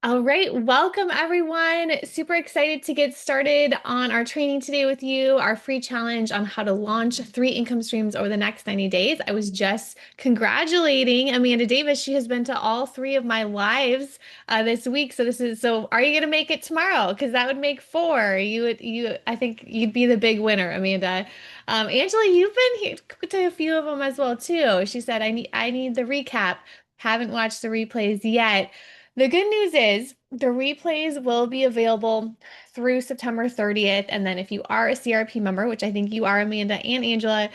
All right, welcome everyone. Super excited to get started on our training today with you, our free challenge on how to launch 3 income streams over the next 90 days. I was just congratulating Amanda Davis. She has been to all 3 of my lives this week. So are you going to make it tomorrow? Because that would make 4. I think you'd be the big winner, Amanda. Angela, you've been here to a few of them as well too. She said, I need the recap. Haven't watched the replays yet. The good news is the replays will be available through September 30th. And then if you are a CRP member, which I think you are, Amanda and Angela,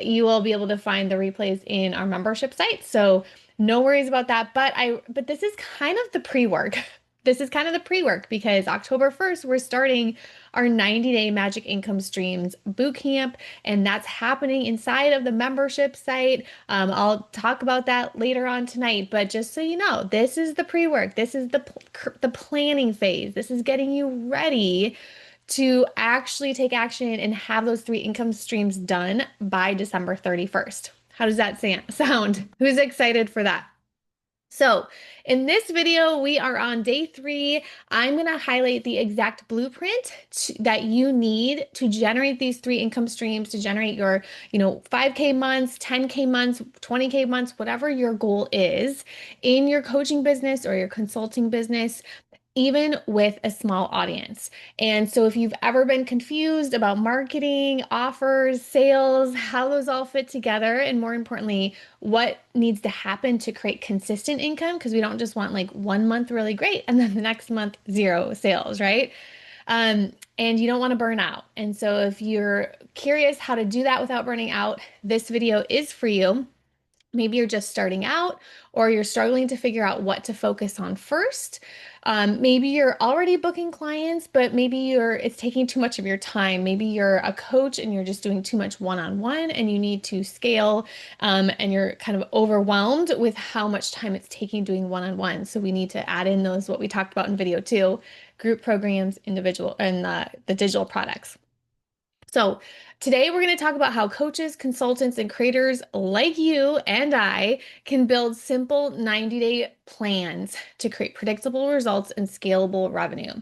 you will be able to find the replays in our membership site. So no worries about that. But this is kind of the pre-work. This is kind of the pre-work because October 1st, we're starting our 90-day Magic Income Streams bootcamp, and that's happening inside of the membership site. I'll talk about that later on tonight, but just so you know, this is the pre-work. This is the planning phase. This is getting you ready to actually take action and have those 3 income streams done by December 31st. How does that sound? Who's excited for that? So in this video, we are on day 3. I'm going to highlight the exact blueprint that you need to generate these 3 income streams, to generate your, 5K months, 10K months, 20K months, whatever your goal is in your coaching business or your consulting business, even with a small audience. And so if you've ever been confused about marketing, offers, sales, how those all fit together, and more importantly, what needs to happen to create consistent income, because we don't just want like one month really great and then the next month 0 sales, right? And you don't want to burn out. And so if you're curious how to do that without burning out, this video is for you. Maybe you're just starting out or you're struggling to figure out what to focus on first. Maybe you're already booking clients, but maybe it's taking too much of your time. Maybe you're a coach and you're just doing too much one-on-one and you need to scale, and you're kind of overwhelmed with how much time it's taking doing one-on-one. So we need to add in those, what we talked about in video 2, group programs, individual, and the digital products. So, today we're going to talk about how coaches, consultants, and creators like you and I can build simple 90-day plans to create predictable results and scalable revenue.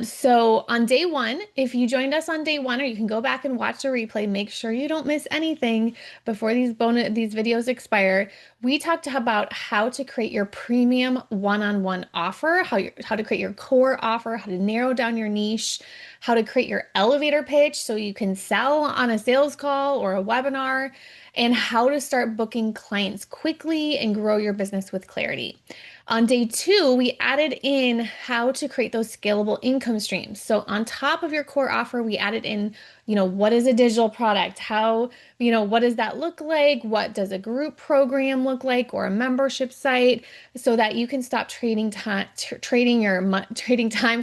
So on day 1, if you joined us on day 1, or you can go back and watch the replay, make sure you don't miss anything before these videos expire. We talked about how to create your premium one-on-one offer, how to create your core offer, how to narrow down your niche, how to create your elevator pitch so you can sell on a sales call or a webinar, and how to start booking clients quickly and grow your business with clarity. On day 2, we added in how to create those scalable income streams. So on top of your core offer, we added in, what is a digital product? What does that look like? What does a group program look like, or a membership site, so that you can stop trading time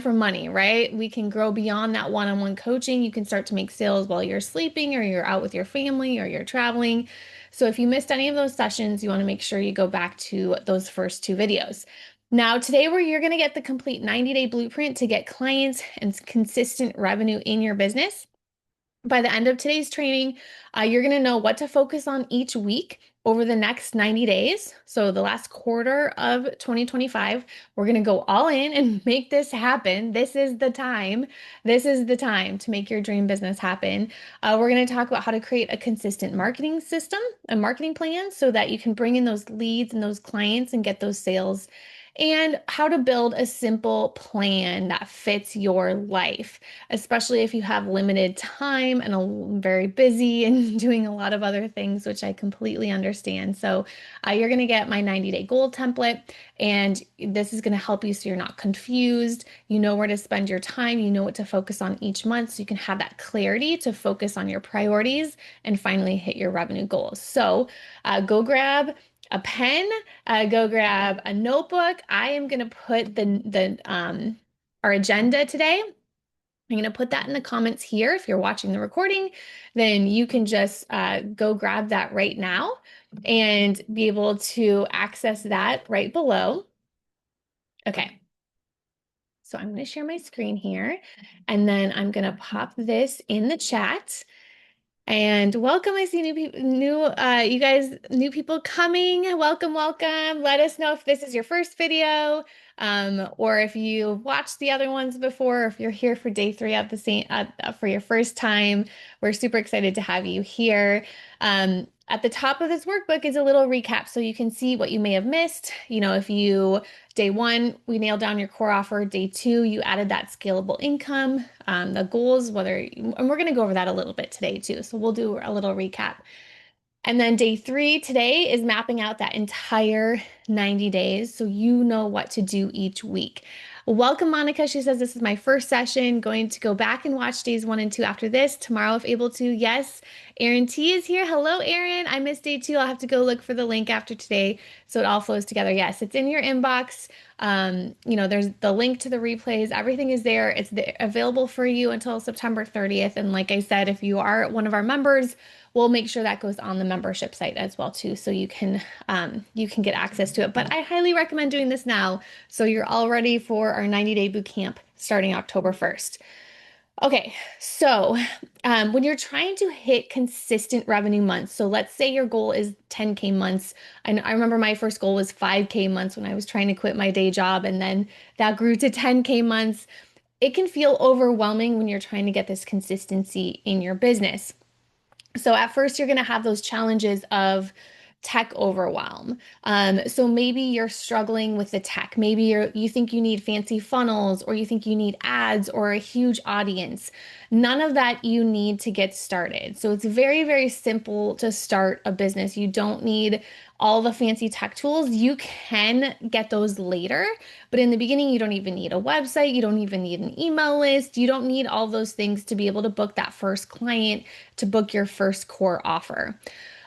for money, right? We can grow beyond that one-on-one coaching. You can start to make sales while you're sleeping or you're out with your family or you're traveling. So if you missed any of those sessions, you want to make sure you go back to those first 2 videos. Now, today you're going to get the complete 90-day blueprint to get clients and consistent revenue in your business. By the end of today's training, you're going to know what to focus on each week over the next 90 days. So the last quarter of 2025, we're going to go all in and make this happen. This is the time. This is the time to make your dream business happen. We're going to talk about how to create a consistent marketing system, a marketing plan, so that you can bring in those leads and those clients and get those sales, and how to build a simple plan that fits your life, especially if you have limited time and are very busy and doing a lot of other things, which I completely understand. So you're going to get my 90-day goal template, and this is going to help you so you're not confused. You know where to spend your time. You know what to focus on each month, so you can have that clarity to focus on your priorities and finally hit your revenue goals. So go grab a pen, go grab a notebook. I am going to put our agenda today. I'm going to put that in the comments here. If you're watching the recording, then you can just go grab that right now and be able to access that right below. Okay. So I'm going to share my screen here, and then I'm going to pop this in the chat. And welcome. I see new people, you guys, new people coming. Welcome, welcome. Let us know if this is your first video, or if you watched the other ones before, or if you're here for day three of the same, for your first time. We're super excited to have you here. At the top of this workbook is a little recap so you can see what you may have missed. If day one, we nailed down your core offer. Day two, you added that scalable income, the goals, and we're going to go over that a little bit today too. So we'll do a little recap. And then day three today is mapping out that entire 90 days so you know what to do each week. Welcome, Monica. She says, this is my first session. Going to go back and watch days one and two after this tomorrow, if able to. Yes. Erin T is here. Hello, Erin. I missed day two. I'll have to go look for the link after today so it all flows together. Yes, it's in your inbox. There's the link to the replays. Everything is there. It's available for you until September 30th. And like I said, if you are one of our members, we'll make sure that goes on the membership site as well too, so you can get access to it. But I highly recommend doing this now, so you're all ready for our 90-day boot camp starting October 1st. Okay, so when you're trying to hit consistent revenue months, so let's say your goal is 10K months. I remember my first goal was 5K months when I was trying to quit my day job, and then that grew to 10K months. It can feel overwhelming when you're trying to get this consistency in your business. So at first, you're going to have those challenges of tech overwhelm. So maybe you're struggling with the tech. Maybe you think you need fancy funnels, or you think you need ads or a huge audience. None of that you need to get started. So it's very, very simple to start a business. You don't need all the fancy tech tools. You can get those later, but in the beginning, you don't even need a website. You don't even need an email list. You don't need all those things to be able to book that first client, to book your first core offer.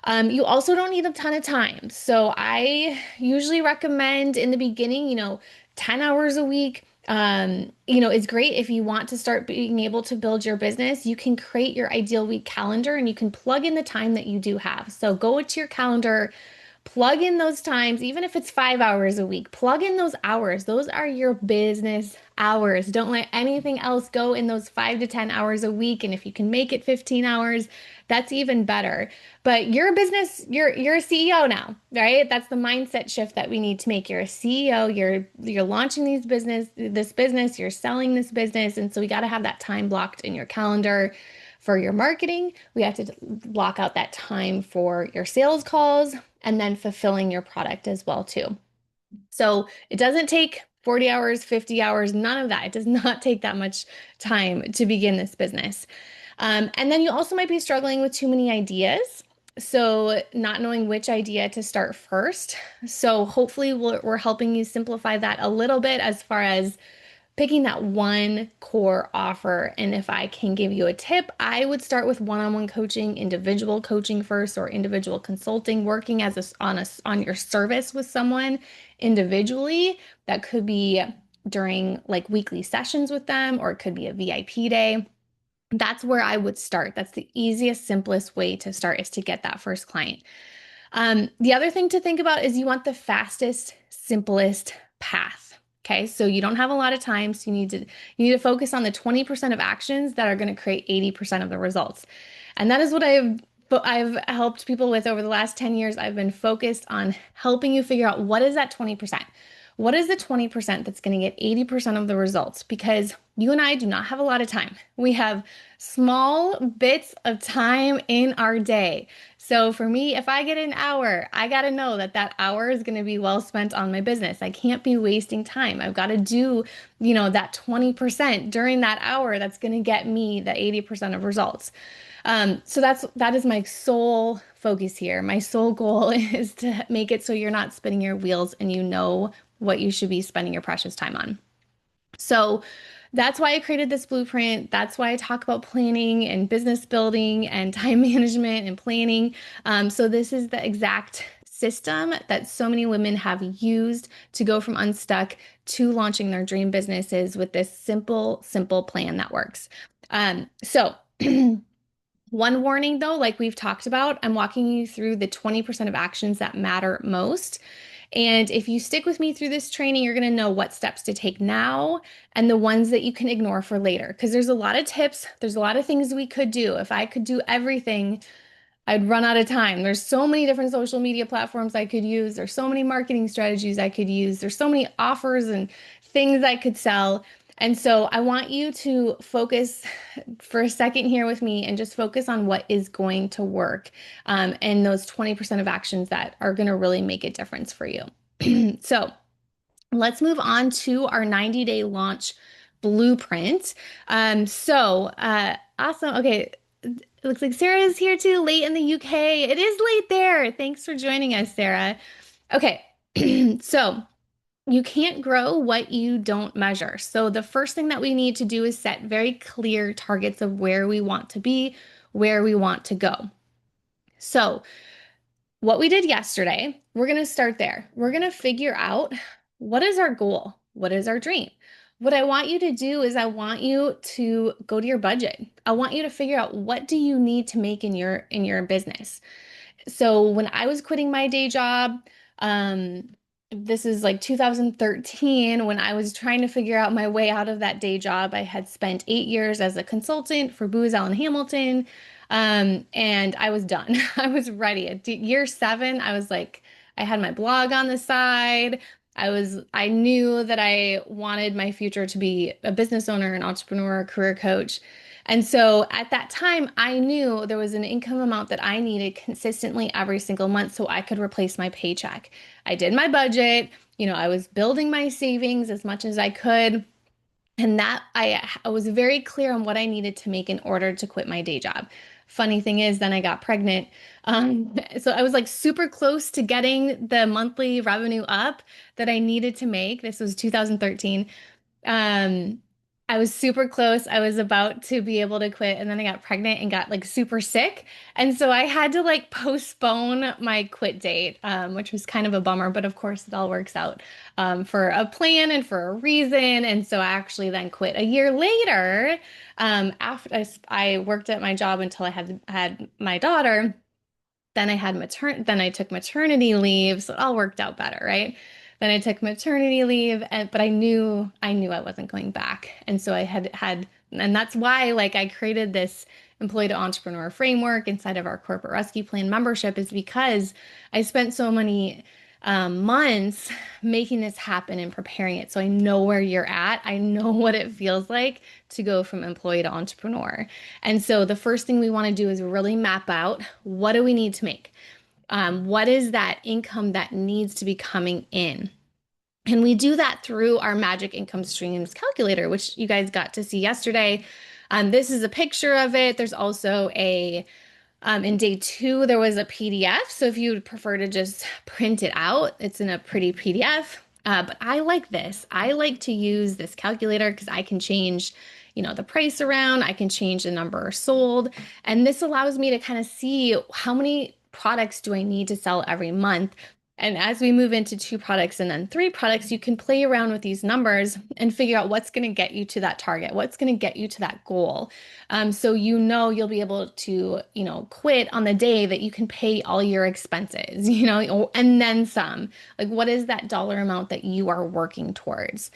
You also don't need a ton of time. So I usually recommend in the beginning, 10 hours a week. It's great if you want to start being able to build your business. You can create your ideal week calendar and you can plug in the time that you do have. So go to your calendar, plug in those times, even if it's 5 hours a week, plug in those hours. Those are your business hours. Don't let anything else go in those 5 to 10 hours a week. And if you can make it 15 hours, that's even better. But you're a business, you're a CEO now, right? That's the mindset shift that we need to make. You're a CEO, you're launching this business, you're selling this business. And so we got to have that time blocked in your calendar. For your marketing, we have to block out that time for your sales calls and then fulfilling your product as well too. So it doesn't take 40 hours, 50 hours, none of that. It does not take that much time to begin this business. And then you also might be struggling with too many ideas. So not knowing which idea to start first. So hopefully we're helping you simplify that a little bit as far as picking that one core offer. And if I can give you a tip, I would start with one-on-one coaching, individual coaching first, or individual consulting, working on your service with someone individually. That could be during like weekly sessions with them, or it could be a VIP day. That's where I would start. That's the easiest, simplest way to start, is to get that first client. The other thing to think about is you want the fastest, simplest path. Okay, so you don't have a lot of time, so you need to focus on the 20% of actions that are going to create 80% of the results. And that is what I've helped people with over the last 10 years. I've been focused on helping you figure out what is that 20%. What is the 20% that's going to get 80% of the results? Because you and I do not have a lot of time. We have small bits of time in our day. So for me, if I get an hour, I got to know that that hour is going to be well spent on my business. I can't be wasting time. I've got to do, that 20% during that hour that's going to get me the 80% of results. So that is my sole focus here. My sole goal is to make it so you're not spinning your wheels and you know what you should be spending your precious time on. So that's why I created this blueprint. That's why I talk about planning and business building and time management and planning. So this is the exact system that so many women have used to go from unstuck to launching their dream businesses with this simple, simple plan that works. So one warning though, like we've talked about, I'm walking you through the 20% of actions that matter most. And if you stick with me through this training, you're going to know what steps to take now and the ones that you can ignore for later. Because there's a lot of tips, there's a lot of things we could do. If I could do everything, I'd run out of time. There's so many different social media platforms I could use. There's so many marketing strategies I could use. There's so many offers and things I could sell. And so I want you to focus for a second here with me and just focus on what is going to work, and those 20% of actions that are going to really make a difference for you. So let's move on to our 90-day launch blueprint. Awesome. Okay. It looks like Sarah is here too, late in the UK. It is late there. Thanks for joining us, Sarah. Okay. So you can't grow what you don't measure. So the first thing that we need to do is set very clear targets of where we want to be, where we want to go. So what we did yesterday, we're going to start there. We're going to figure out what is our goal? What is our dream? What I want you to do is I want you to go to your budget. I want you to figure out what do you need to make in your business. So when I was quitting my day job, um, this is like 2013, when I was trying to figure out my way out of that day job. I had spent 8 years as a consultant for Booz Allen Hamilton, and I was done. I was ready. At year 7, I was like, I had my blog on the side. I knew that I wanted my future to be a business owner, an entrepreneur, a career coach. And so at that time, I knew there was an income amount that I needed consistently every single month so I could replace my paycheck. I did my budget, I was building my savings as much as I could. And that I was very clear on what I needed to make in order to quit my day job. Funny thing is, then I got pregnant. So I was like super close to getting the monthly revenue up that I needed to make. This was 2013. Um, I was super close. I was about to be able to quit, and then I got pregnant and got like super sick. And so I had to like postpone my quit date, which was kind of a bummer, but of course it all works out for a plan and for a reason. And so I actually then quit a year later, after I worked at my job until I had my daughter. Then I took maternity leave, so it all worked out better, right? Then I took maternity leave, but I knew I wasn't going back. And so and that's why like I created this employee to entrepreneur framework inside of our corporate rescue plan membership, is because I spent so many months making this happen and preparing it. So I know where you're at. I know what it feels like to go from employee to entrepreneur. And so the first thing we want to do is really map out, what do we need to make? What is that income that needs to be coming in? And we do that through our Magic Income Streams calculator, which you guys got to see yesterday. This is a picture of it. There's also in day 2, there was a PDF. So if you would prefer to just print it out, it's in a pretty PDF. But I like this. I like to use this calculator because I can change, the price around. I can change the number sold. And this allows me to kind of see how many products do I need to sell every month. And as we move into 2 products and then 3 products, you can play around with these numbers and figure out what's going to get you to that target, what's going to get you to that goal. So you'll be able to, quit on the day that you can pay all your expenses, and then some. Like, what is that dollar amount that you are working towards?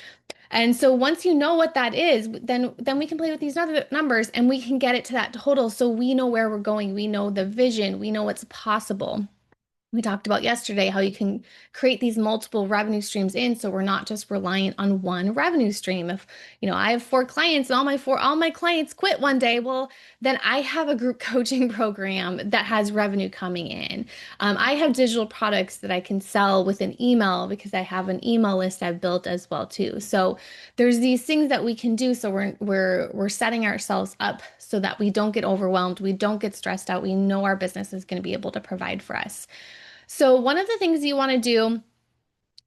And so once you know what that is, then we can play with these other numbers and we can get it to that total. So we know where we're going. We know the vision. We know what's possible. We talked about yesterday how you can create these multiple revenue streams in, so we're not just reliant on one revenue stream. If, I have 4 clients and all my clients quit one day, well, then I have a group coaching program that has revenue coming in. I have digital products that I can sell with an email because I have an email list I've built as well too. So there's these things that we can do. So we're setting ourselves up so that we don't get overwhelmed, we don't get stressed out. We know our business is going to be able to provide for us. So one of the things you want to do,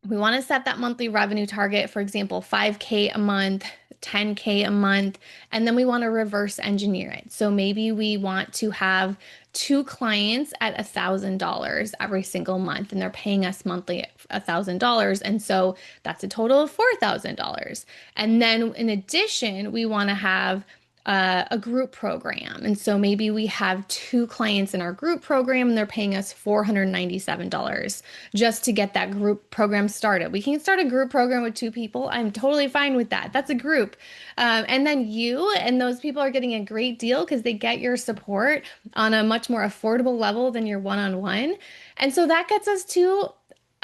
we want to set that monthly revenue target, for example, 5K a month, 10K a month, and then we want to reverse engineer it. So maybe we want to have 2 clients at $1,000 every single month, and they're paying us monthly $1,000. And so that's a total of $4,000. And then in addition, we want to have a group program. And so maybe we have two clients in our group program and they're paying us $497 just to get that group program started. We can start a group program with two people. I'm totally fine with that. That's a group. And then you and those people are getting a great deal because they get your support on a much more affordable level than your one-on-one. And so that gets us to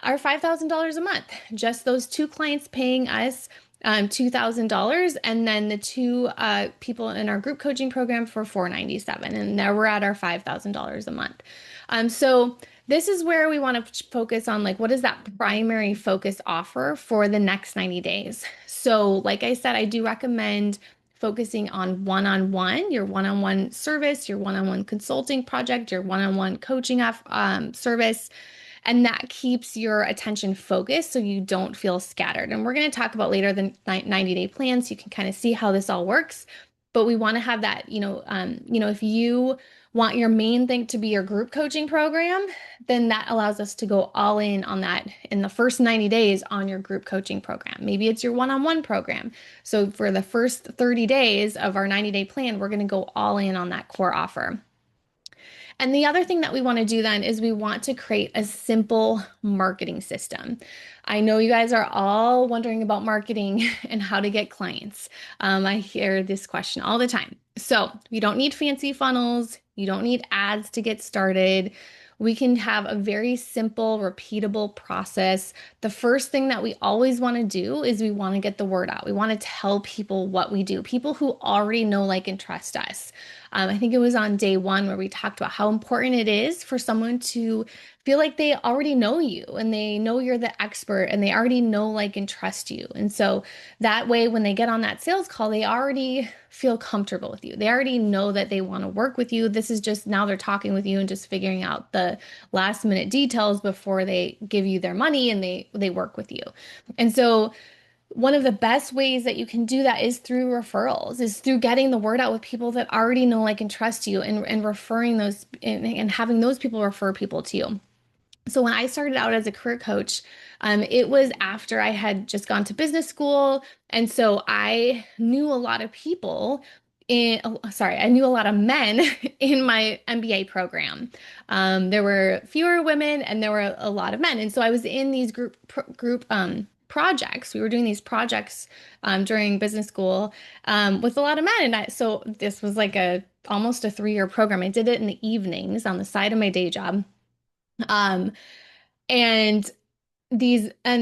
our $5,000 a month. Just those two clients paying us $2,000, and then the two people in our group coaching program for $497, and now we're at our $5,000 a month. So this is where we want to focus on, like, what is that primary focus offer for the next 90 days? So, like I said, I do recommend focusing on one-on-one, your one-on-one service, your one-on-one consulting project, your one-on-one coaching service. And that keeps your attention focused so you don't feel scattered. And we're going to talk about later the 90-day plan so you can kind of see how this all works. But we want to have that, if you want your main thing to be your group coaching program, then that allows us to go all in on that in the first 90 days on your group coaching program. Maybe it's your one-on-one program. So for the first 30 days of our 90-day plan, we're going to go all in on that core offer. And the other thing that we want to do then is we want to create a simple marketing system. I know you guys are all wondering about marketing and how to get clients. I hear this question all the time. So you don't need fancy funnels. You don't need ads to get started. We can have a very simple, repeatable process. The first thing that we always want to do is we want to get the word out. We want to tell people what we do, people who already know, like, and trust us. I think it was on day one where we talked about how important it is for someone to feel like they already know you and they know you're the expert and they already know, like, and trust you. And so that way, when they get on that sales call, they already feel comfortable with you. They already know that they want to work with you. This is just now they're talking with you and just figuring out the last minute details before they give you their money and they work with you. And so one of the best ways that you can do that is through referrals, is through getting the word out with people that already know, like, and trust you, and referring those and having those people refer people to you. So when I started out as a career coach, it was after I had just gone to business school. And so I knew a lot of people I knew a lot of men in my MBA program. There were fewer women and there were a lot of men. And so I was in these group projects. We were doing these projects during business school with a lot of men. And so this was like almost a 3-year program. I did it in the evenings on the side of my day job. Um, and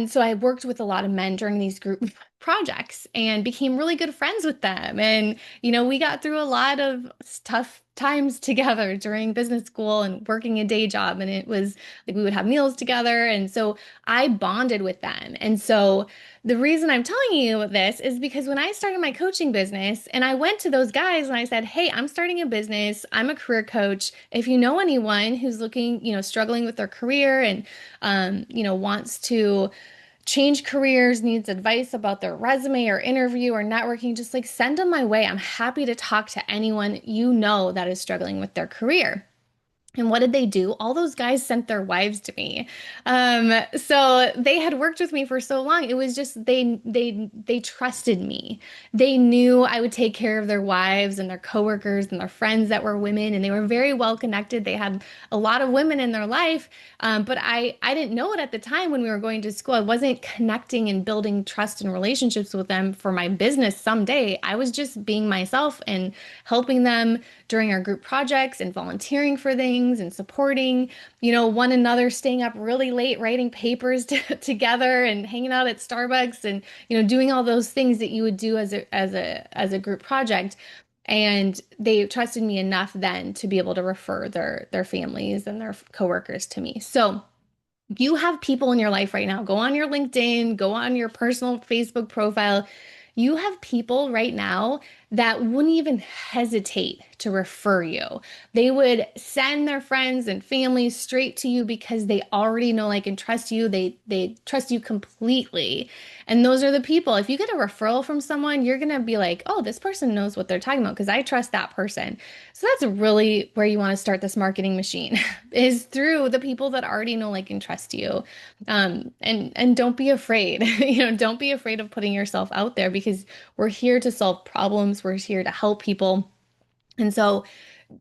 so I worked with a lot of men during these group projects and became really good friends with them. And, we got through a lot of tough times together during business school and working a day job. And it was like we would have meals together. And so I bonded with them. And so the reason I'm telling you this is because when I started my coaching business and I went to those guys and I said, hey, I'm starting a business. I'm a career coach. If you know anyone who's looking, struggling with their career and, wants to change careers, needs advice about their resume or interview or networking, just, like, send them my way. I'm happy to talk to anyone that is struggling with their career. And what did they do? All those guys sent their wives to me. So they had worked with me for so long. It was just they trusted me. They knew I would take care of their wives and their coworkers and their friends that were women, and they were very well connected. They had a lot of women in their life, but I didn't know it at the time when we were going to school. I wasn't connecting and building trust and relationships with them for my business someday. I was just being myself and helping them during our group projects and volunteering for things and supporting, one another, staying up really late, writing papers together and hanging out at Starbucks and, doing all those things that you would do as a group project. And they trusted me enough then to be able to refer their families and their coworkers to me. So you have people in your life right now. Go on your LinkedIn, go on your personal Facebook profile. You have people right now that wouldn't even hesitate to refer you. They would send their friends and family straight to you because they already know, like, and trust you. They trust you completely. And those are the people. If you get a referral from someone, you're going to be like, oh, this person knows what they're talking about because I trust that person. So that's really where you want to start this marketing machine is through the people that already know, like, and trust you. And don't be afraid. Don't be afraid of putting yourself out there because we're here to solve problems. We're here to help people. And so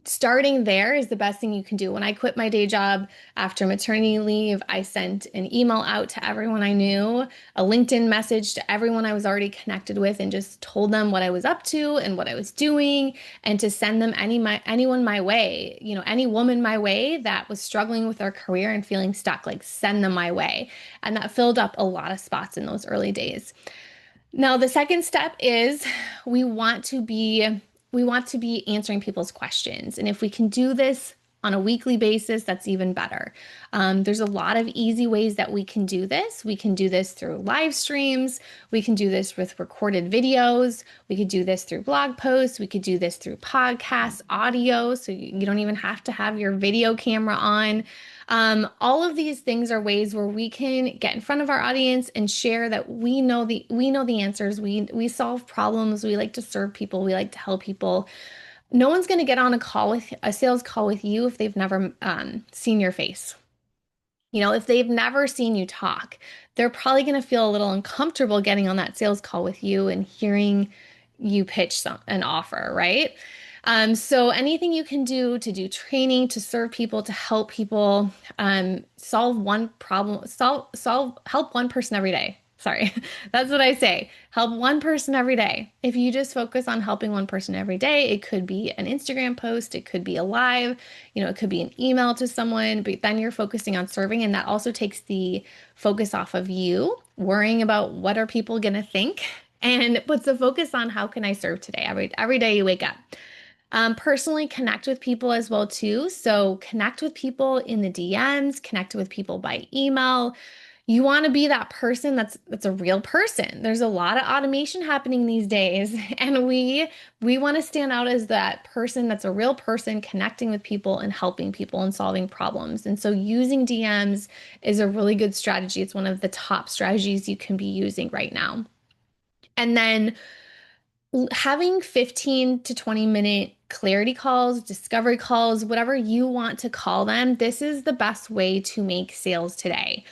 starting there is the best thing you can do. When I quit my day job after maternity leave, I sent an email out to everyone I knew, a LinkedIn message to everyone I was already connected with, and just told them what I was up to and what I was doing, and to send them anyone my way, any woman my way that was struggling with their career and feeling stuck, like send them my way. And that filled up a lot of spots in those early days. Now, the second step is we want to be we want to be answering people's questions. And if we can do this on a weekly basis, that's even better. There's a lot of easy ways that we can do this. We can do this through live streams. We can do this with recorded videos. We could do this through blog posts. We could do this through podcasts, audio. So you don't even have to have your video camera on. All of these things are ways where we can get in front of our audience and share that we know the answers. We solve problems. We like to serve people. We like to help people. No one's going to get on a sales call with you if they've never seen your face. If they've never seen you talk, they're probably going to feel a little uncomfortable getting on that sales call with you and hearing you pitch an offer, right? So anything you can do to do training, to serve people, to help people, solve one problem, help one person every day. Sorry, that's what I say. Help one person every day. If you just focus on helping one person every day, it could be an Instagram post, it could be a live, it could be an email to someone, but then you're focusing on serving, and that also takes the focus off of you worrying about what are people going to think, and puts the focus on how can I serve today, every day you wake up. Personally connect with people as well too. So connect with people in the DMs, connect with people by email. You want to be that person that's a real person. There's a lot of automation happening these days, and we want to stand out as that person that's a real person, connecting with people and helping people and solving problems. And so using DMs is a really good strategy. It's one of the top strategies you can be using right now. And then having 15 to 20-minute clarity calls, discovery calls, whatever you want to call them, this is the best way to make sales today.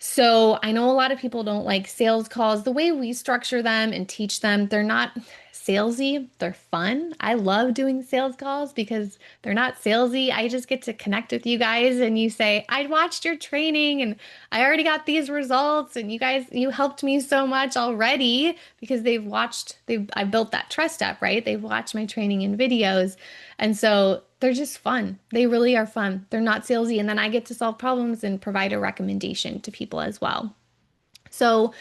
So I know a lot of people don't like sales calls. The way we structure them and teach them, they're not salesy, they're fun. I love doing sales calls because they're not salesy. I just get to connect with you guys, and you say, I watched your training and I already got these results, and you helped me so much already, because I built that trust up, right? They've watched my training and videos. And so they're just fun. They really are fun. They're not salesy. And then I get to solve problems and provide a recommendation to people as well. So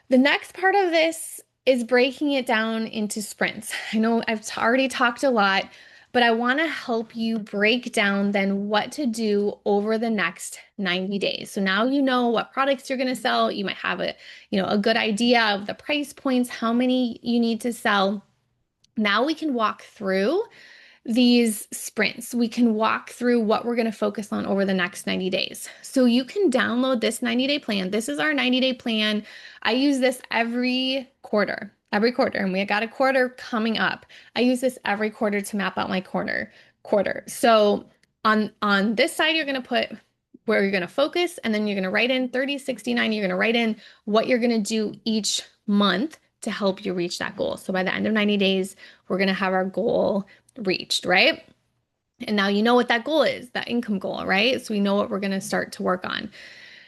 the next part of this is breaking it down into sprints. I know I've already talked a lot, but I want to help you break down then what to do over the next 90 days. So now you know what products you're going to sell. You might have a good idea of the price points, how many you need to sell. Now we can walk through these sprints. We can walk through what we're going to focus on over the next 90 days. So you can download this 90-day plan. This is our 90-day plan. I use this every quarter, and we got a quarter coming up. I use this every quarter to map out my quarter. So on this side, you're going to put where you're going to focus, and then you're going to write in 30, 69. You're going to write in what you're going to do each month to help you reach that goal. So by the end of 90 days, we're going to have our goal reached, right? And now you know what that goal is, that income goal, right? So we know what we're going to start to work on.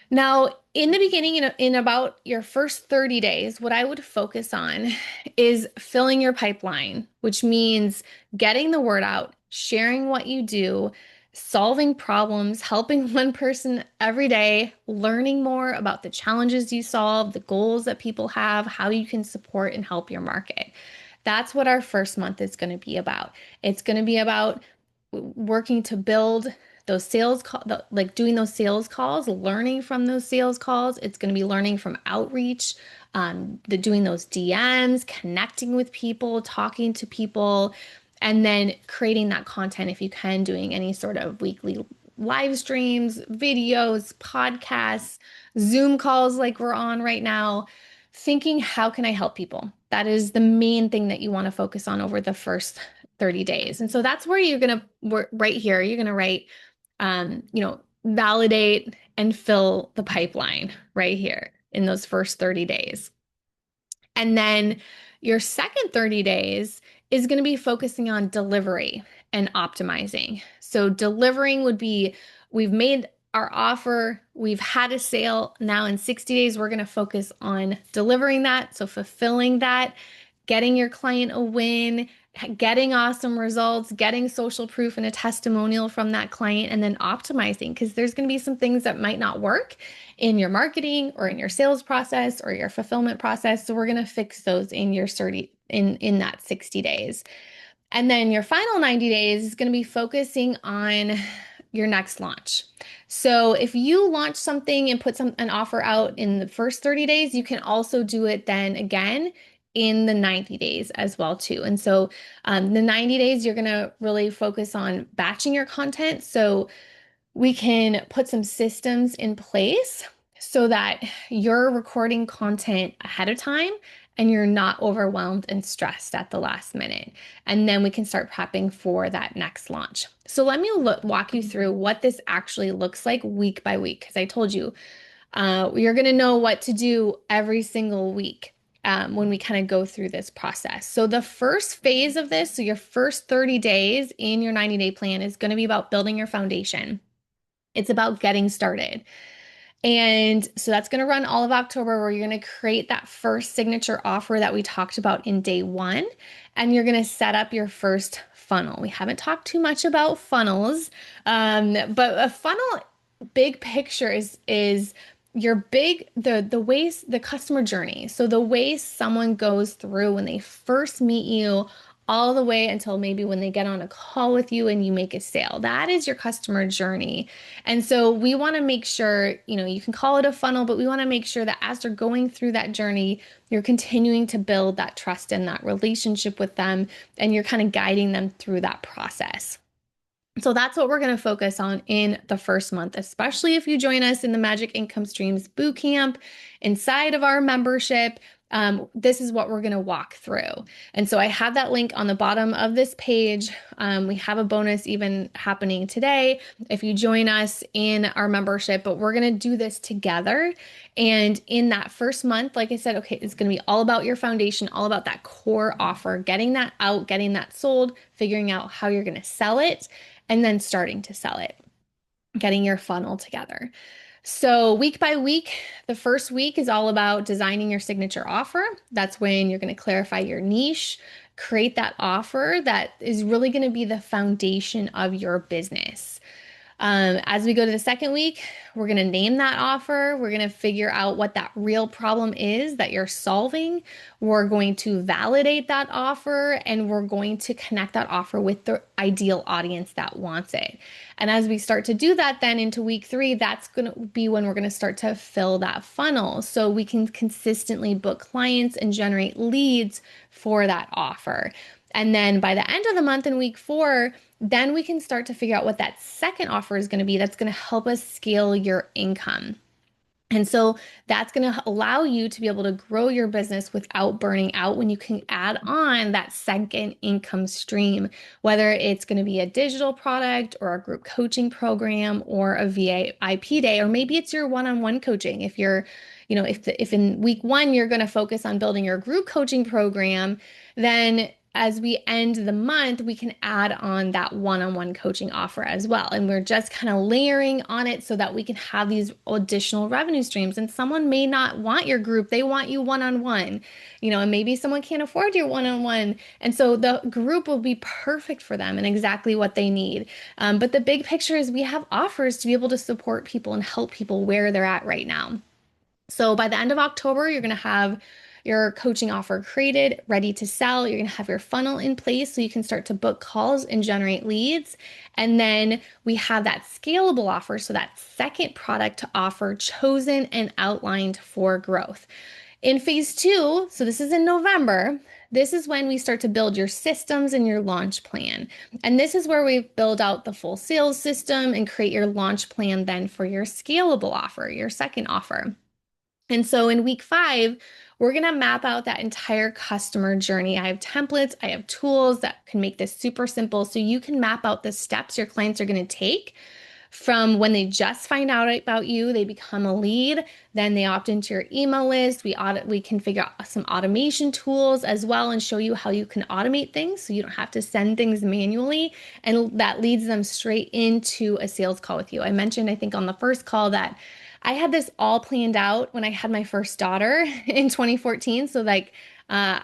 Now, in the beginning, in about your first 30 days, what I would focus on is filling your pipeline, which means getting the word out, sharing what you do, solving problems, helping one person every day, learning more about the challenges you solve, the goals that people have, how you can support and help your market. That's what our first month is going to be about. It's going to be about working to build those sales calls, like doing those sales calls, learning from those sales calls. It's going to be learning from outreach, doing those DMs, connecting with people, talking to people, and then creating that content if you can, doing any sort of weekly live streams, videos, podcasts, Zoom calls like we're on right now, thinking, how can I help people? That is the main thing that you want to focus on over the first 30 days. And so that's where you're going to work right here. You're going to write, validate and fill the pipeline right here in those first 30 days. And then your second 30 days is going to be focusing on delivery and optimizing. So delivering would be we've made our offer, we've had a sale. Now in 60 days, we're going to focus on delivering that. So fulfilling that, getting your client a win, getting awesome results, getting social proof and a testimonial from that client, and then optimizing because there's going to be some things that might not work in your marketing or in your sales process or your fulfillment process. So we're going to fix those in your 30 in that 60 days. And then your final 90 days is going to be focusing on your next launch. So if you launch something and put an offer out in the first 30 days, you can also do it then again in the 90 days as well too. And so the 90 days, you're going to really focus on batching your content. So we can put some systems in place so that you're recording content ahead of time and you're not overwhelmed and stressed at the last minute. And then we can start prepping for that next launch. So let me walk you through what this actually looks like week by week, because I told you you're going to know what to do every single week. When we kind of go through this process. So the first phase of this, so your first 30 days in your 90-day plan is going to be about building your foundation. It's about getting started. And so that's going to run all of October, where you're going to create that first signature offer that we talked about in day one. And you're going to set up your first funnel. We haven't talked too much about funnels, but a funnel, big picture is the ways, the customer journey. So the way someone goes through when they first meet you all the way until maybe when they get on a call with you and you make a sale. That is your customer journey. And so we want to make sure, you can call it a funnel, but we want to make sure that as they're going through that journey, you're continuing to build that trust and that relationship with them, and you're kind of guiding them through that process. So that's what we're going to focus on in the first month, especially if you join us in the Magic Income Streams Bootcamp inside of our membership. This is what we're going to walk through. And so I have that link on the bottom of this page. We have a bonus even happening today if you join us in our membership, but we're going to do this together. And in that first month, like I said, okay, it's going to be all about your foundation, all about that core offer, getting that out, getting that sold, figuring out how you're going to sell it, and then starting to sell it, getting your funnel together. So week by week, the first week is all about designing your signature offer. That's when you're going to clarify your niche, create that offer that is really going to be the foundation of your business. As we go to the second week, we're going to name that offer. We're going to figure out what that real problem is that you're solving. We're going to validate that offer, and we're going to connect that offer with the ideal audience that wants it. And as we start to do that, then into week 3, that's going to be when we're going to start to fill that funnel so we can consistently book clients and generate leads for that offer. And then by the end of the month in week 4, then we can start to figure out what that second offer is going to be that's going to help us scale your income. And so that's going to allow you to be able to grow your business without burning out when you can add on that second income stream, whether it's going to be a digital product or a group coaching program or a VIP day, or maybe it's your one-on-one coaching. If you're, if in week 1, you're going to focus on building your group coaching program, then as we end the month, we can add on that one-on-one coaching offer as well. And we're just kind of layering on it so that we can have these additional revenue streams. And someone may not want your group, they want you one-on-one, and maybe someone can't afford your one-on-one. And so the group will be perfect for them and exactly what they need. But the big picture is we have offers to be able to support people and help people where they're at right now. So by the end of October, you're going to have your coaching offer created, ready to sell. You're going to have your funnel in place so you can start to book calls and generate leads. And then we have that scalable offer. So that second product to offer chosen and outlined for growth. In phase 2, so this is in November, this is when we start to build your systems and your launch plan. And this is where we build out the full sales system and create your launch plan then for your scalable offer, your second offer. And so in week 5, we're going to map out that entire customer journey. I have templates, I have tools that can make this super simple so you can map out the steps your clients are going to take From when they just find out about you, they become a lead, then they opt into your email list. We configure some automation tools as well and show you how you can automate things so you don't have to send things manually. And that leads them straight into a sales call with you. I mentioned, I think, on the first call that I had this all planned out when I had my first daughter in 2014. So like uh,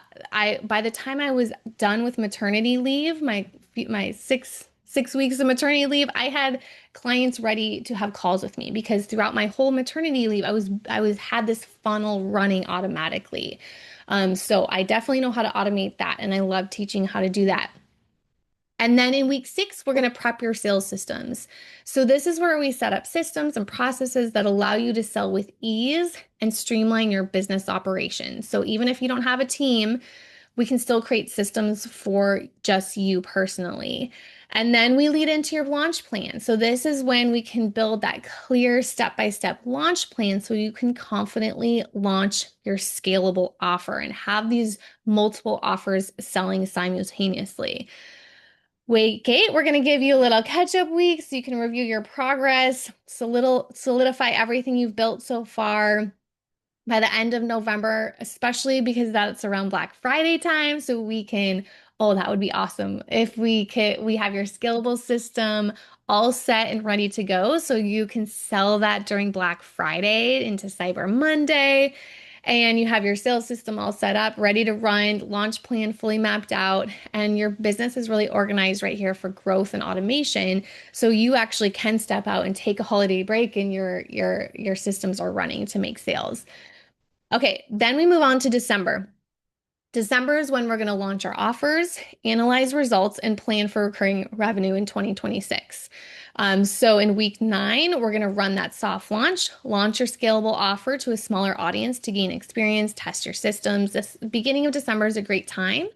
by the time I was done with maternity leave, my six weeks of maternity leave, I had clients ready to have calls with me because throughout my whole maternity leave, I was had this funnel running automatically. So I definitely know how to automate that, and I love teaching how to do that. And then in week 6, we're going to prep your sales systems. So this is where we set up systems and processes that allow you to sell with ease and streamline your business operations. So even if you don't have a team, we can still create systems for just you personally. And then we lead into your launch plan. So this is when we can build that clear step-by-step launch plan so you can confidently launch your scalable offer and have these multiple offers selling simultaneously. Week 8, we're going to give you a little catch-up week so you can review your progress, solidify everything you've built so far by the end of November, especially because that's around Black Friday time. So we can, oh, that would be awesome if we have your scalable system all set and ready to go. So you can sell that during Black Friday into Cyber Monday. And you have your sales system all set up, ready to run, launch plan fully mapped out, and your business is really organized right here for growth and automation. So you actually can step out and take a holiday break and your systems are running to make sales. Okay, then we move on to December. December is when we're going to launch our offers, analyze results, and plan for recurring revenue in 2026. So in week 9, we're going to run that soft launch your scalable offer to a smaller audience to gain experience, test your systems. This beginning of December is a great time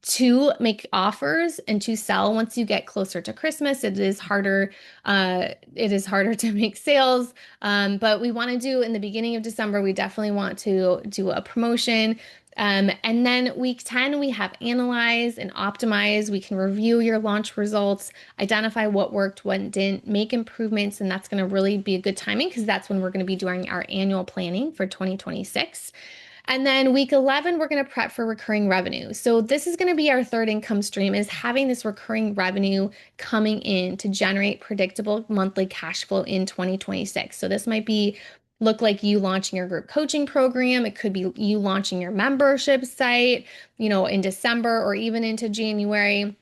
to make offers and to sell. Once you get closer to Christmas, it is harder. It is harder to make sales. But we want to do in the beginning of December, we definitely want to do a promotion. And then week 10, we have analyze and optimize. We can review your launch results, identify what worked, what didn't, make improvements, and that's going to really be a good timing because that's when we're going to be doing our annual planning for 2026. And then week 11, we're going to prep for recurring revenue. So this is going to be our third income stream, is having this recurring revenue coming in to generate predictable monthly cash flow in 2026. So this might be look like you launching your group coaching program. It could be you launching your membership site, in December or even into January.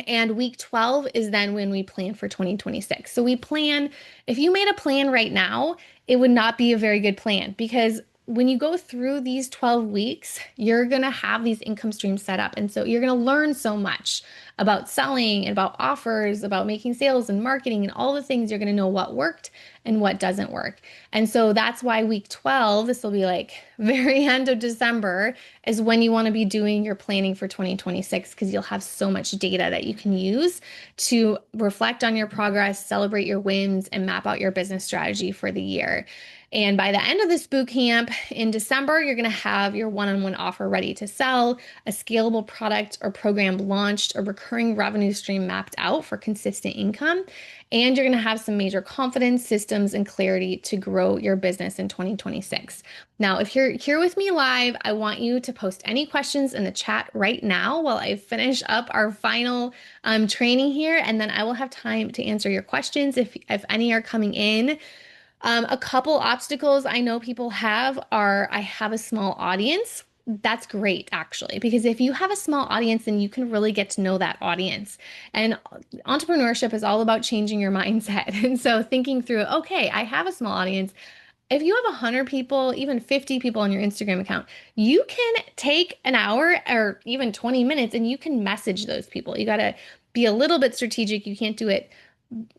And week 12 is then when we plan for 2026. So we plan, if you made a plan right now, it would not be a very good plan because when you go through these 12 weeks, you're going to have these income streams set up. And so you're going to learn so much about selling and about offers, about making sales and marketing and all the things. You're going to know what worked and what doesn't work. And so that's why week 12, this will be like very end of December, is when you want to be doing your planning for 2026 because you'll have so much data that you can use to reflect on your progress, celebrate your wins, and map out your business strategy for the year. And by the end of this boot camp in December, you're going to have your one-on-one offer ready to sell, a scalable product or program launched, a recurring revenue stream mapped out for consistent income, and you're going to have some major confidence, systems, and clarity to grow your business in 2026. Now, if you're here with me live, I want you to post any questions in the chat right now while I finish up our final training here, and then I will have time to answer your questions if any are coming in. A couple obstacles I know people have are I have a small audience. That's great, actually, because if you have a small audience, then you can really get to know that audience. And entrepreneurship is all about changing your mindset. And so thinking through, okay, I have a small audience. If you have 100 people, even 50 people on your Instagram account, you can take an hour or even 20 minutes and you can message those people. You got to be a little bit strategic. You can't do it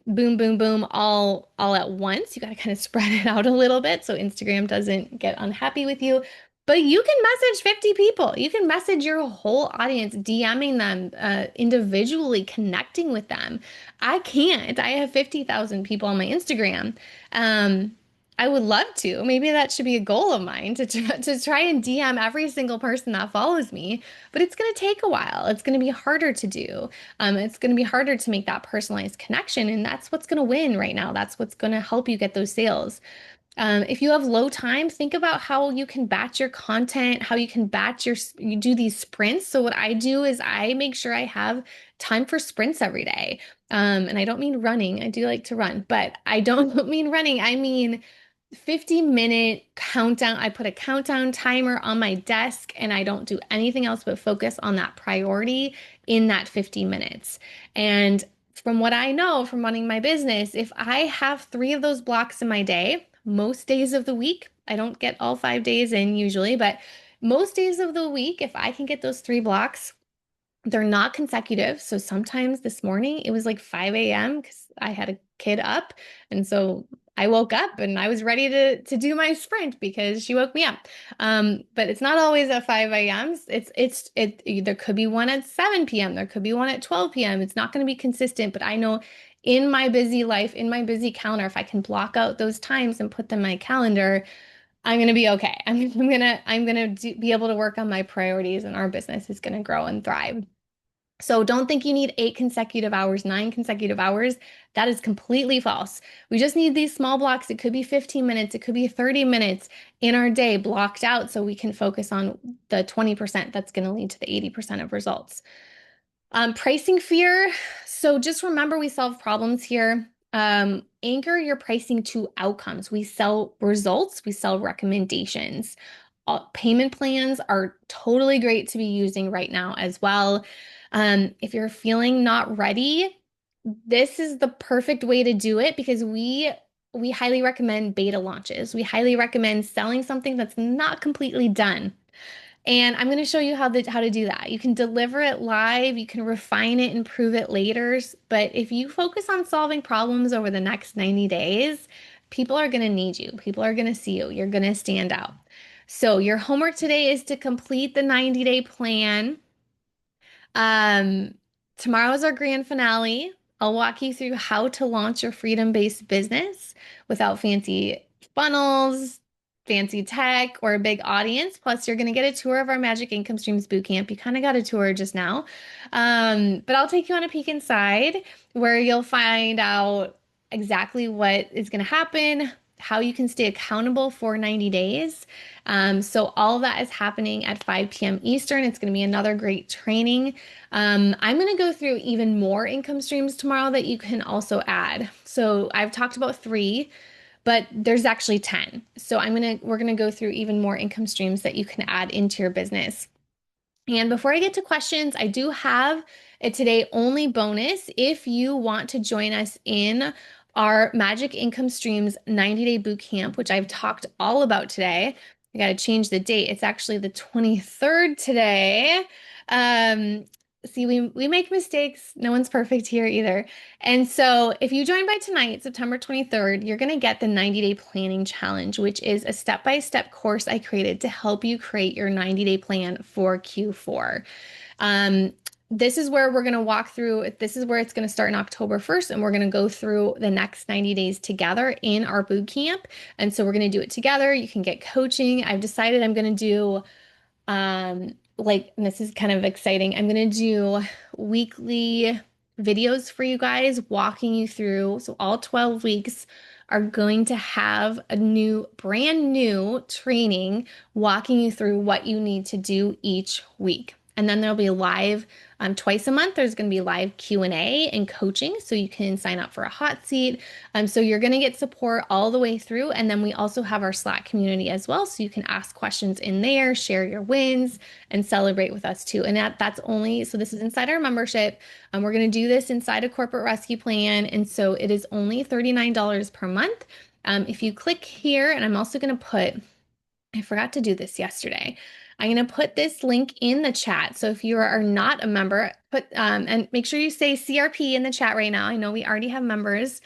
boom, boom, boom, all at once. You got to kind of spread it out a little bit so Instagram doesn't get unhappy with you. But you can message 50 people. You can message your whole audience, DMing them individually, connecting with them. I can't. I have 50,000 people on my Instagram. I would love to. Maybe that should be a goal of mine to try and DM every single person that follows me, but it's going to take a while. It's going to be harder to do. It's going to be harder to make that personalized connection, and that's what's going to win right now. That's what's going to help you get those sales. If you have low time, think about how you can batch your content, how you can you do these sprints. So what I do is I make sure I have time for sprints every day. And I don't mean running. I do like to run, but I don't mean running. I mean 50-minute countdown. I put a countdown timer on my desk and I don't do anything else but focus on that priority in that 50 minutes. And from what I know from running my business, if I have three of those blocks in my day, most days of the week, I don't get all 5 days in usually, but most days of the week, if I can get those three blocks, they're not consecutive. So sometimes this morning it was like 5 a.m. because I had a kid up. And so I woke up and I was ready to do my sprint because she woke me up. But it's not always at 5 a.m. There could be one at 7 p.m. There could be one at 12 p.m. It's not going to be consistent, but I know in my busy life, in my busy calendar, if I can block out those times and put them in my calendar, I'm gonna be okay. I'm gonna be able to work on my priorities, and our business is gonna grow and thrive. So don't think you need 8 consecutive hours, 9 consecutive hours. That is completely false. We just need these small blocks. It could be 15 minutes, it could be 30 minutes in our day blocked out so we can focus on the 20% that's going to lead to the 80% of results. Pricing fear. So just remember we solve problems here. Anchor your pricing to outcomes. We sell results, we sell recommendations. Payment plans are totally great to be using right now as well. If you're feeling not ready, this is the perfect way to do it because we highly recommend beta launches. We highly recommend selling something that's not completely done. And I'm going to show you how to do that. You can deliver it live, you can refine it, improve it later. But if you focus on solving problems over the next 90 days, people are going to need you. People are going to see you. You're going to stand out. So your homework today is to complete the 90-day plan. Um, Tomorrow is our grand finale. I'll walk you through how to launch your freedom-based business without fancy funnels, fancy tech, or a big audience. Plus, you're going to get a tour of our Magic Income Streams Bootcamp. You kind of got a tour just now. But I'll take you on a peek inside where you'll find out exactly what is going to happen, how you can stay accountable for 90 days. So all of that is happening at 5 p.m. Eastern. It's going to be another great training. I'm going to go through even more income streams tomorrow that you can also add. So I've talked about three, but there's actually 10. So we're going to go through even more income streams that you can add into your business. And before I get to questions, I do have a today only bonus. If you want to join us in our Magic Income Streams 90-day bootcamp, which I've talked all about today. I got to change the date. It's actually the 23rd today. See, we make mistakes. No one's perfect here either. And so if you join by tonight, September 23rd, you're going to get the 90-day planning challenge, which is a step-by-step course I created to help you create your 90-day plan for Q4. This is where we're going to walk through. This is where it's going to start in October 1st, and we're going to go through the next 90 days together in our boot camp. And so we're going to do it together. You can get coaching. I've decided I'm going to do and this is kind of exciting. I'm going to do weekly videos for you guys, walking you through. So all 12 weeks are going to have a brand new training, walking you through what you need to do each week. And then there'll be live twice a month. There's going to be live Q&A and coaching, so you can sign up for a hot seat. So you're going to get support all the way through. And then we also have our Slack community as well, so you can ask questions in there, share your wins, and celebrate with us too. And so this is inside our membership. We're going to do this inside a corporate rescue plan. And so it is only $39 per month. If you click here, and I'm also going to I forgot to do this yesterday. I'm going to put this link in the chat. So if you are not a member, and make sure you say CRP in the chat right now. I know we already have members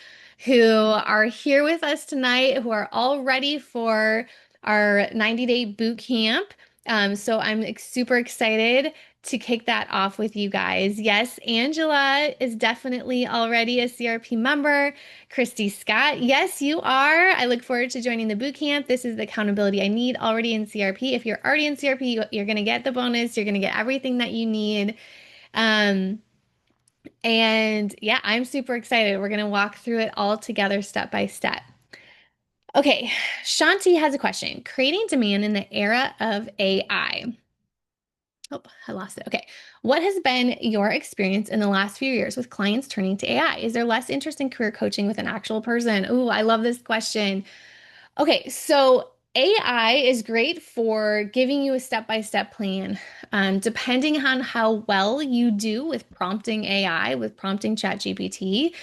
who are here with us tonight, who are all ready for our 90-day boot camp. So I'm super excited to kick that off with you guys. Yes, Angela is definitely already a CRP member. Christy Scott, yes, you are. I look forward to joining the boot camp. This is the accountability I need already in CRP. If you're already in CRP, you're going to get the bonus. You're going to get everything that you need. Um, and yeah, I'm super excited. We're going to walk through it all together step by step. Okay, Shanti has a question. Creating demand in the era of AI. Oh, I lost it. Okay. What has been your experience in the last few years with clients turning to AI? Is there less interest in career coaching with an actual person? Ooh, I love this question. Okay, so AI is great for giving you a step-by-step plan. Depending on how well you do with prompting AI, with prompting ChatGPT,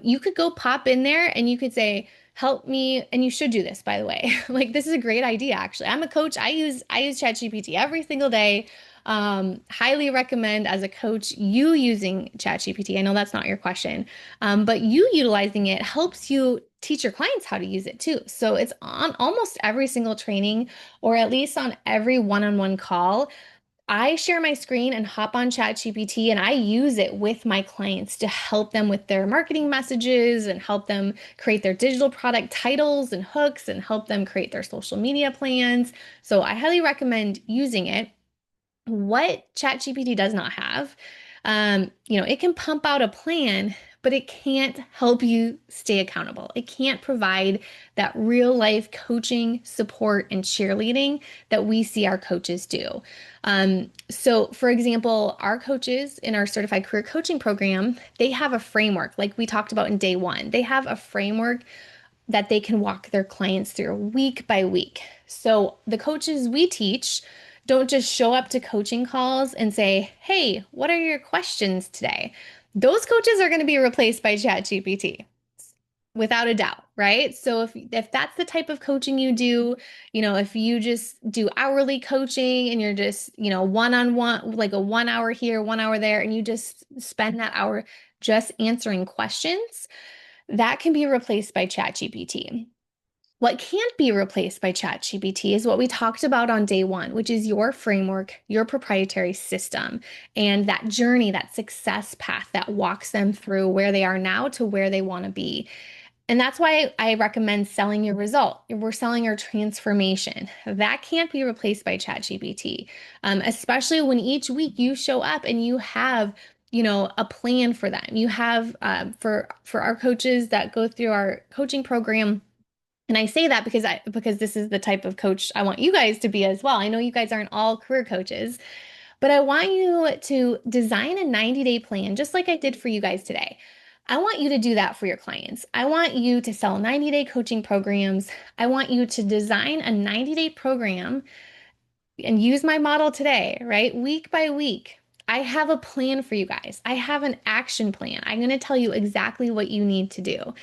you could go pop in there and you could say, "Help me," and you should do this, by the way. Like this is a great idea, actually. I'm a coach. I use ChatGPT every single day. Highly recommend as a coach you using ChatGPT. I know that's not your question, but you utilizing it helps you teach your clients how to use it too. So it's on almost every single training, or at least on every one-on-one call. I share my screen and hop on ChatGPT and I use it with my clients to help them with their marketing messages and help them create their digital product titles and hooks and help them create their social media plans. So I highly recommend using it. What ChatGPT does not have, it can pump out a plan, but it can't help you stay accountable. It can't provide that real life coaching, support, and cheerleading that we see our coaches do. So, for example, our coaches in our certified career coaching program, they have a framework like we talked about in day one. They have a framework that they can walk their clients through week by week. So the coaches we teach don't just show up to coaching calls and say, "Hey, what are your questions today?" Those coaches are going to be replaced by ChatGPT without a doubt, right? So if that's the type of coaching you do, if you just do hourly coaching and you're just, one-on-one, like a 1 hour here, 1 hour there, and you just spend that hour just answering questions, that can be replaced by ChatGPT. What can't be replaced by ChatGPT is what we talked about on day one, which is your framework, your proprietary system, and that journey, that success path that walks them through where they are now to where they want to be. And that's why I recommend selling your result. We're selling your transformation. That can't be replaced by ChatGPT, especially when each week you show up and you have a plan for them. You have for our coaches that go through our coaching program. And I say that because this is the type of coach I want you guys to be as well. I know you guys aren't all career coaches, but I want you to design a 90-day plan, just like I did for you guys today. I want you to do that for your clients. I want you to sell 90-day coaching programs. I want you to design a 90-day program and use my model today, right? Week by week. I have a plan for you guys. I have an action plan. I'm going to tell you exactly what you need to do.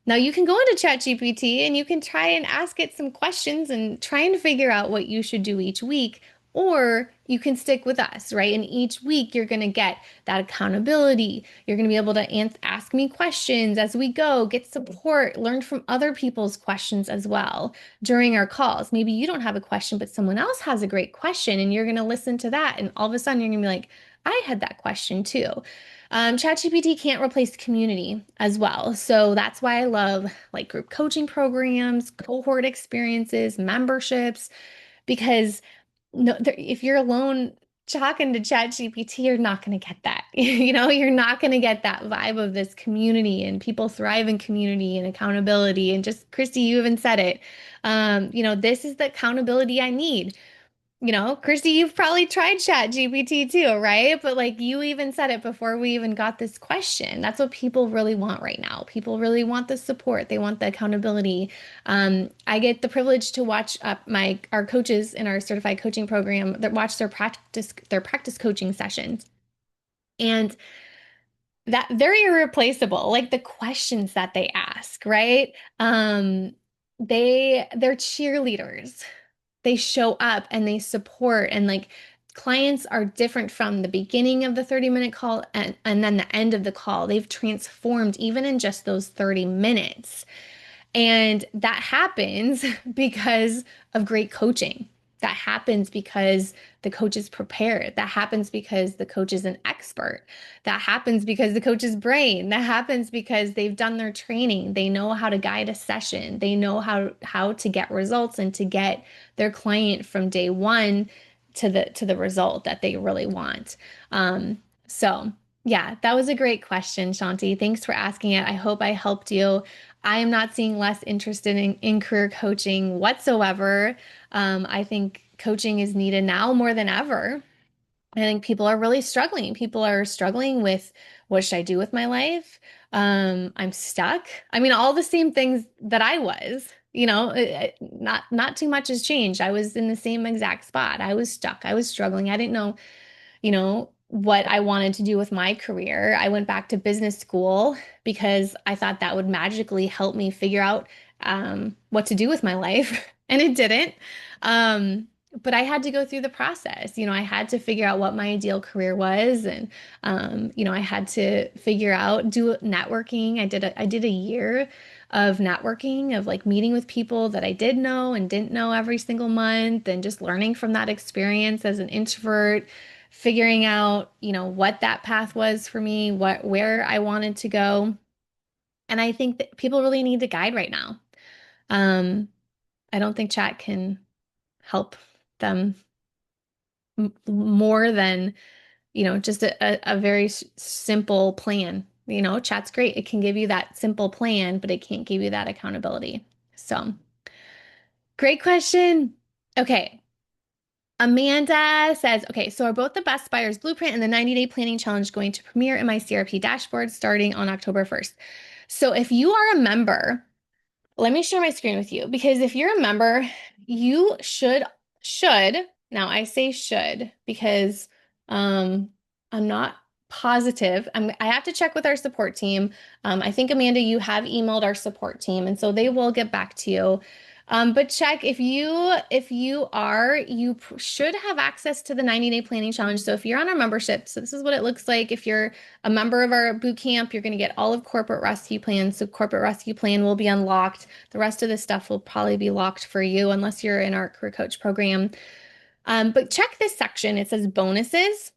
Now you can go into ChatGPT and you can try and ask it some questions and try and figure out what you should do each week, or you can stick with us, right? And each week you're going to get that accountability. You're going to be able to ask me questions as we go, get support, learn from other people's questions as well during our calls. Maybe you don't have a question, but someone else has a great question and you're going to listen to that. And all of a sudden you're going to be like, I had that question too. ChatGPT can't replace community as well. So that's why I love like group coaching programs, cohort experiences, memberships, because no, if you're alone talking to ChatGPT, you're not going to get that. You're not going to get that vibe of this community and people thrive in community and accountability. And just, Christy, you even said it. This is the accountability I need. Christy, you've probably tried Chat GPT too, right? But like you even said it before we even got this question. That's what people really want right now. People really want the support. They want the accountability. I get the privilege to watch our coaches in our certified coaching program that watch their practice coaching sessions. And that they're irreplaceable, like the questions that they ask, right? They're cheerleaders. They show up and they support, and like clients are different from the beginning of the 30-minute call and then the end of the call. They've transformed even in just those 30 minutes. And that happens because of great coaching. That happens because the coach is prepared. That happens because the coach is an expert. That happens because the coach's brain. That happens because they've done their training. They know how to guide a session. They know how to get results and to get their client from day one to the result that they really want. So yeah, that was a great question, Shanti. Thanks for asking it. I hope I helped you. I am not seeing less interest in career coaching whatsoever. I think coaching is needed now more than ever. I think people are really struggling. People are struggling with what should I do with my life? I'm stuck. I mean, all the same things that I was, not too much has changed. I was in the same exact spot. I was stuck. I was struggling. I didn't know what I wanted to do with my career. I went back to business school because I thought that would magically help me figure out what to do with my life, and it didn't. Um, but I had to go through the process. I had to figure out what my ideal career was, and I had to figure out do networking. I did a year of networking, of like meeting with people that I did know and didn't know every single month, and just learning from that experience as an introvert, figuring out, what that path was for me, where I wanted to go. And I think that people really need a guide right now. Um, I don't think chat can help them more than, just a very simple plan. Chat's great. It can give you that simple plan, but it can't give you that accountability. So, great question. Okay. Amanda says, okay, so are both the Best Buyers Blueprint and the 90-day planning challenge going to premiere in my CRP dashboard starting on October 1st? So if you are a member, let me share my screen with you, because if you're a member, you should, now I say should because I'm not positive. I have to check with our support team. I think, Amanda, you have emailed our support team, and so they will get back to you. But check if you should have access to the 90-day planning challenge. So if you're on our membership, so this is what it looks like. If you're a member of our boot camp, you're going to get all of Corporate Rescue Plan. So Corporate Rescue Plan will be unlocked. The rest of the stuff will probably be locked for you unless you're in our career coach program. But check this section. It says bonuses.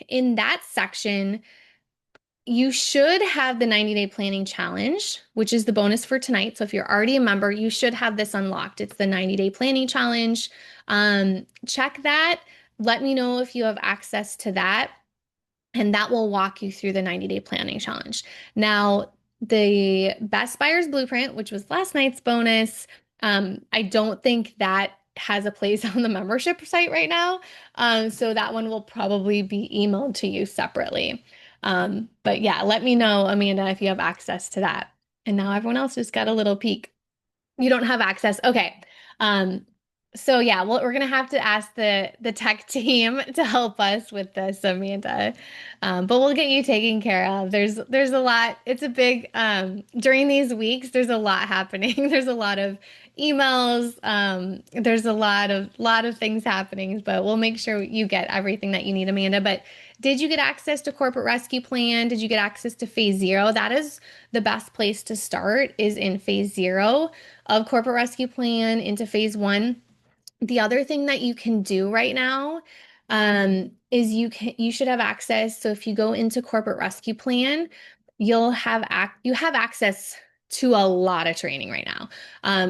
In that section, you should have the 90-day planning challenge, which is the bonus for tonight. So if you're already a member, you should have this unlocked. It's the 90-day planning challenge. Check that. Let me know if you have access to that, and that will walk you through the 90-day planning challenge. Now, the Best Buyers Blueprint, which was last night's bonus, I don't think that has a place on the membership site right now. So that one will probably be emailed to you separately. But yeah, let me know, Amanda, if you have access to that. And now everyone else just got a little peek. You don't have access. Okay. Um, so yeah, well, we're gonna have to ask the tech team to help us with this, Amanda. But we'll get you taken care of. There's a lot. It's a big during these weeks, there's a lot happening. There's a lot of emails. There's a lot of things happening, but we'll make sure you get everything that you need, Amanda. But did you get access to Corporate Rescue Plan? Did you get access to Phase Zero? That is the best place to start, is in Phase Zero of Corporate Rescue Plan into Phase One. The other thing that you can do right now is you should have access. So if you go into Corporate Rescue Plan, you have access to a lot of training right now.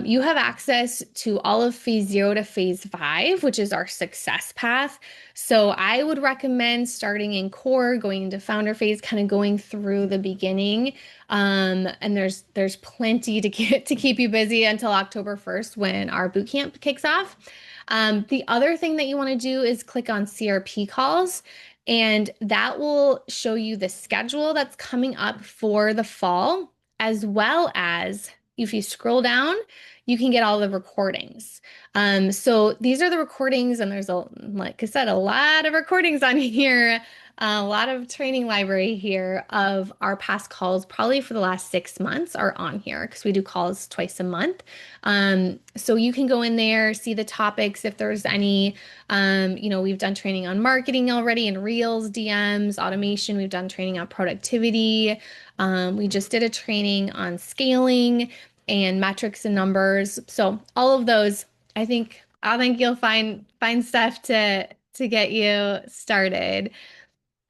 You have access to all of Phase Zero to Phase Five, which is our success path. So I would recommend starting in core, going into founder phase, kind of going through the beginning. And there's plenty to keep you busy until October 1st when our boot camp kicks off. The other thing that you want to do is click on CRP calls, and that will show you the schedule that's coming up for the fall, as well as if you scroll down, you can get all the recordings. So these are the recordings, and there's like I said, a lot of recordings on here, a lot of training library here of our past calls, probably for the last 6 months are on here because we do calls twice a month. So you can go in there, see the topics if there's any. We've done training on marketing already and Reels, DMs, automation. We've done training on productivity. We just did a training on scaling and metrics and numbers. So all of those, I think I think you'll find stuff to get you started.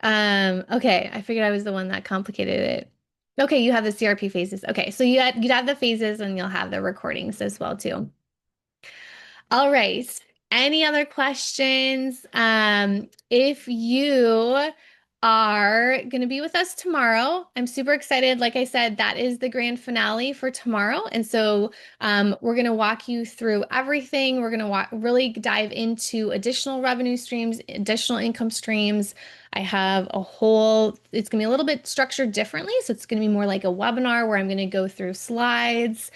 Okay, I figured I was the one that complicated it. Okay, you have the CRP phases. Okay, so you'd have the phases and you'll have the recordings as well too. All right. Any other questions? If you are going to be with us tomorrow, I'm super excited. Like I said, that is the grand finale for tomorrow. And so we're going to walk you through everything. We're going to really dive into additional revenue streams, additional income streams. I have it's going to be a little bit structured differently. So it's going to be more like a webinar where I'm going to go through slides.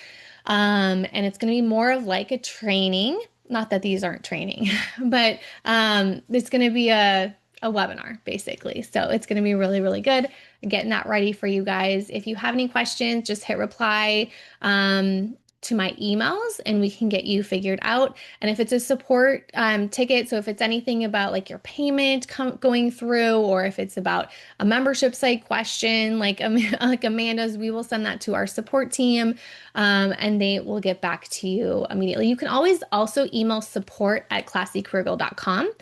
And it's going to be more of like a training. Not that these aren't training, but it's going to be a webinar basically. So it's going to be really, really good. Getting that ready for you guys. If you have any questions, just hit reply. To my emails and we can get you figured out. And if it's a support ticket, so if it's anything about like your payment going through, or if it's about a membership site question, like Amanda's, we will send that to our support team and they will get back to you immediately. You can always also email support@classycareergirl.com.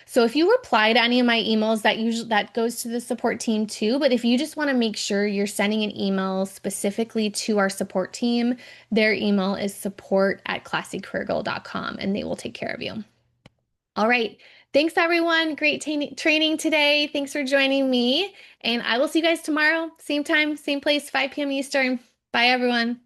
So if you reply to any of my emails, that goes to the support team too. But if you just want to make sure you're sending an email specifically to our support team, their email is support@classycareergirl.com and they will take care of you. All right. Thanks, everyone. Great training today. Thanks for joining me. And I will see you guys tomorrow. Same time, same place, 5 p.m. Eastern. Bye, everyone.